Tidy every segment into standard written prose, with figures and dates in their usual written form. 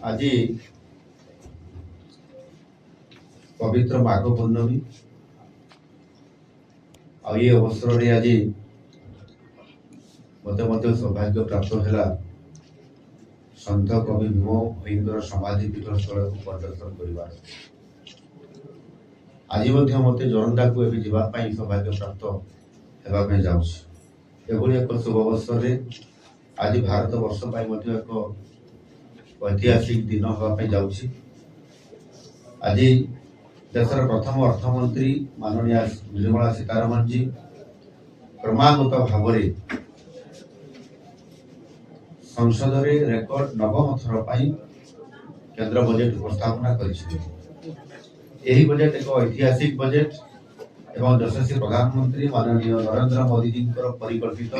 आज पवित्र माघ पूर्णमी ये अवसर रे आज मत सौभाग्य प्राप्त है सन्त कवि भीम भोईंकर समाधि पीठ स्थल को प्रदर्शन कर आज मत जोरंदा को जावाई सौभाग्य प्राप्त होगापी जाऊँगी एक शुभ अवसर आज भारत वर्ष एक ऐतिहासिक दिन होगापी जाऊँगी आज देशर प्रथम अर्थमंत्री माननीय निर्मला सीतारमण जी क्रमागत भाव संसद रे रेकर्ड नवम थर केंद्र बजेट उपस्थापना कर बजेट एक ऐतिहासिक बजेट एवं यशस्वी प्रधानमंत्री माननीय नरेंद्र मोदी जी परिकल्पित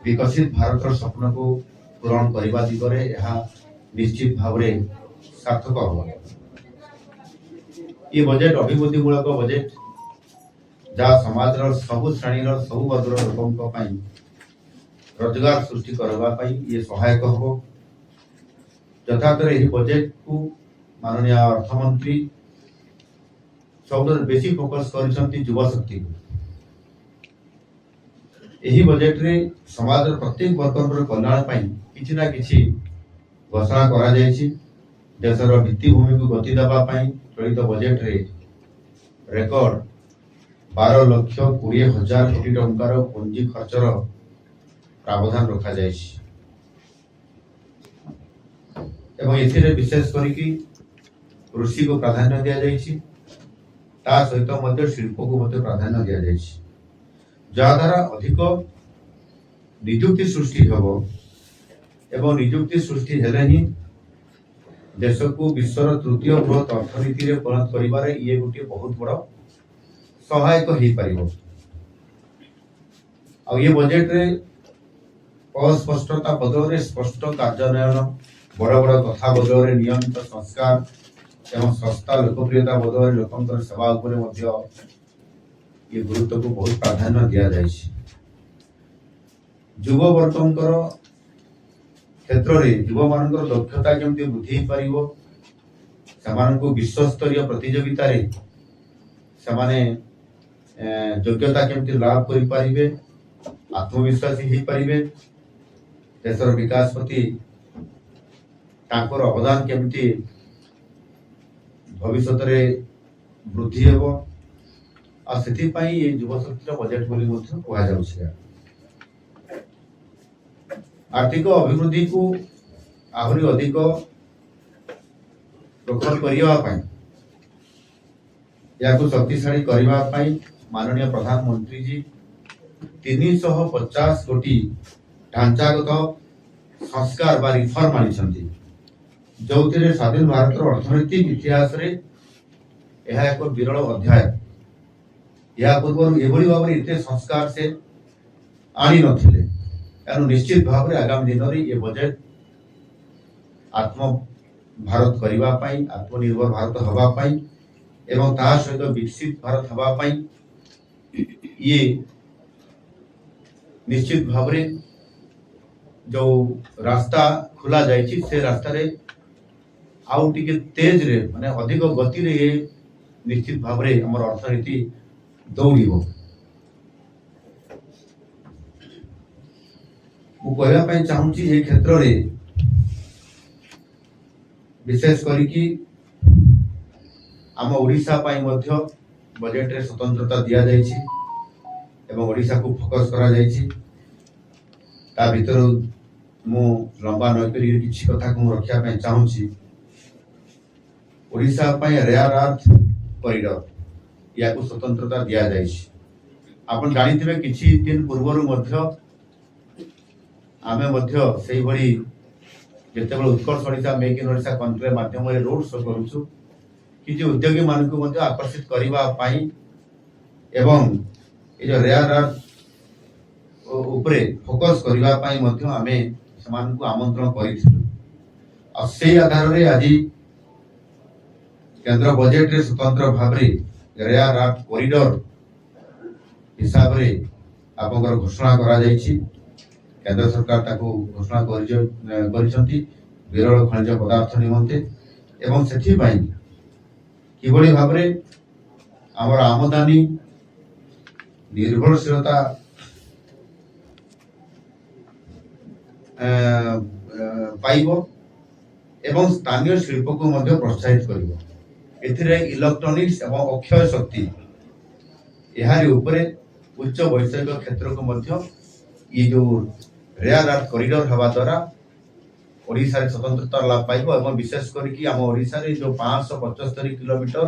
विकसित भारत स्वप्न को पूरण करने दिगरे निश्चित भाव सार्थक हो। ये बजेट अभिवृद्धिमूलक बजेट जहाँ समाज सबु श्रेणी सबु वर्गर लोकों रोजगार सृष्टि करने ये सहायक हो। यथार्थ यही बजेट को माननीय अर्थमंत्री सब बेसी फोकस कर युवा शक्ति को यही बजेट रे समाज प्रत्येक वर्ग कल्याण किसी ना किसी घोषणा करा देशर भित्तिभूमि को गति देवाई चलित बजेट रे रेकर्ड 12,20,000 कोटी टंकार पुंजी खर्चर प्रावधान रखा जाए एवं विशेष करी कृषि को प्राधान्य दि जाए सहित शिल्प को प्राधान्य दि जाए जहाद्वारा अधिक निजुक्ति सृष्टि हो एवं निजुक्ति सृष्टि हेले ही देश को विश्वर तृतीय बृहत अर्थनीति रे परिणत करिबारे ये गोटे बहुत बड़ सहायक हो पारिबो। आ ये बजेट रे अस्पष्टता बदल में स्पष्ट कार्यान्वयन बड़ बड़ कथा बदल में नियमित संस्कार एवं सस्ता लोकप्रियता बदल में लोकंर सेवा उपर ये गुरुत्व को बहुत प्राधान्य दि जाए। युव वर्गंकर क्षेत्र में युवा मान दक्षता केमती वृद्धि पार से विश्वस्तरीय प्रतियोगिता से योग्यता केमती लाभ करें आत्मविश्वासी हो पारे देशर विकास प्रति अवदान केमती भविष्य वृद्धि हो युव शक्ति बजेट बोली आर्थिक अभिवृद्धि को आहरी अधिक प्रखर करने शक्तिशाली करने माननीय प्रधानमंत्री जी 350 कोटी ढांचागत संस्कार बा रिफॉर्म आनी जो स्वाधीन भारत अर्थनैतिक इतिहास रे यह एक विरल अध्याय। या पूर्व एभली भाव में इतने संस्कार से आनी नथिले एनु निश्चित भाव में आगामी दिन में ये बजेट आत्म भारत करने आत्मनिर्भर भारत हवापाई एवं ता सहित विकसित भारत हवापाई ये निश्चित भाव में जो रास्ता खुला जाइए से रास्ता रे आउ टिके तेज रे माने अधिक गति रे ये निश्चित भाव में हमर अर्थनीति दौड़िबो। मु कहवाई चाहूँगी ये क्षेत्र में विशेष करी आम ओडिशा पाई मध्य बजेट रे स्वतंत्रता दि जाइए एवं ओडिशा को फोकस करा जाइए। ता भीतर मु लंबा नकरी किसी कथा को रखा चाहूँगी ओडिशा पाई रेयर अर्थ कॉरिडोर या को स्वतंत्रता दि जाइए। आपण जानिथिबे किछि दिन पूर्व आमे से भली जिते Utkarsh Odisha make in Odisha conclave माध्यम रोड शो करूछु कि उद्योगी मान को आकर्षित करने एवं ये जो रेयर अर्थ उपरे फोकस करने आमे को आमंत्रण कर से आधार में आज केंद्र बजेट रे स्वतंत्र भाव रेयर अर्थ कॉरिडोर हिसाब रे घोषणा करा जाइछि। केंद्र सरकार ताको घोषणा ବିରଳ ଖଣିଜ ପଦାର୍ଥ ନିମନ୍ତେ ଏବଂ ସେଥିପାଇଁ କିଭଳି ଭାବରେ ଆମର ଆମଦାନୀ ନିର୍ଭରଶୀଳତା ପାଇବ ଏବଂ ସ୍ଥାନୀୟ ଶିଳ୍ପକୁ ମଧ୍ୟ ପ୍ରୋତ୍ସାହିତ କରିବ। ଏଥିରେ ଇଲେକ୍ଟ୍ରୋନିକ୍ସ ଏବଂ ଅକ୍ଷୟ ଶକ୍ତି ଏହାରି ଉପରେ ଉଚ୍ଚ ବୈଷୟିକ କ୍ଷେତ୍ରକୁ ମଧ୍ୟ ये जो रेयर अर्थ कॉरिडोर हवा द्वारा ओडिशा रे स्वतंत्रता लाभ पाइब और विशेष करके आम ओडिशा रे जो 575 किलोमीटर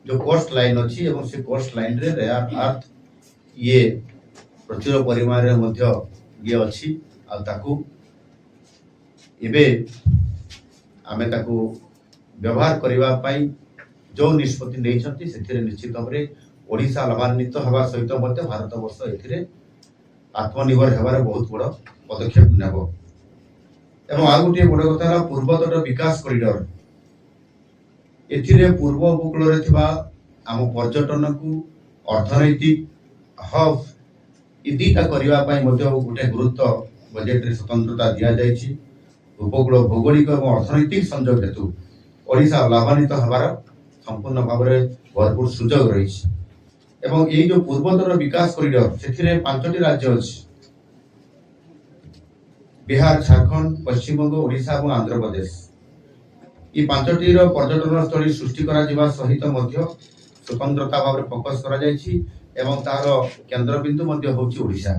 जो कोस्ट लाइन अच्छी एवं से कोस्ट लाइन रे रेयर अर्थ ये प्रचुर परिमाण रे मध्य ये अच्छी आ ताकू एबे आमे ताकू व्यवहार करबा पई जो निष्पत्ति नै छथि सेथिरे निश्चित भाबरे ओडिशा लाभान्वित हवा सहित मध्य भारत वर्ष एथिरे आत्मनिर्भर हेबार बहुत बड़ पदक्षेप नेब। एवं आ गोटे बड़ कथा पूर्वतट विकास कॉरिडोर एथिरे पूर्व उपकूल रे थिबा आम पर्यटन को अर्थनैतिक हब इदिटा करबा पई मध्य गोटे गुरुत्व बजेट रे स्वतंत्रता दिया जायछि। उपकूल भौगोलिक और अर्थनैतिक संयोग हेतु ओडिशा लाभान्वित हेबार संपूर्ण भाव में भरपूर सुजोग रही एवं ये जो पूर्वोत्तर विकास कॉरिडोर से 5टी राज्य अच्छी बिहार, झारखंड, पश्चिम बंग, ओडिशा और आंध्र प्रदेश ये 5टी पर्यटन स्थली सृष्टि करा जिबा सहित मध्य स्वतंत्रता भाव में फोकस करा जायछि एवं तार केंद्र बिंदु मध्य होछि ओडिशा।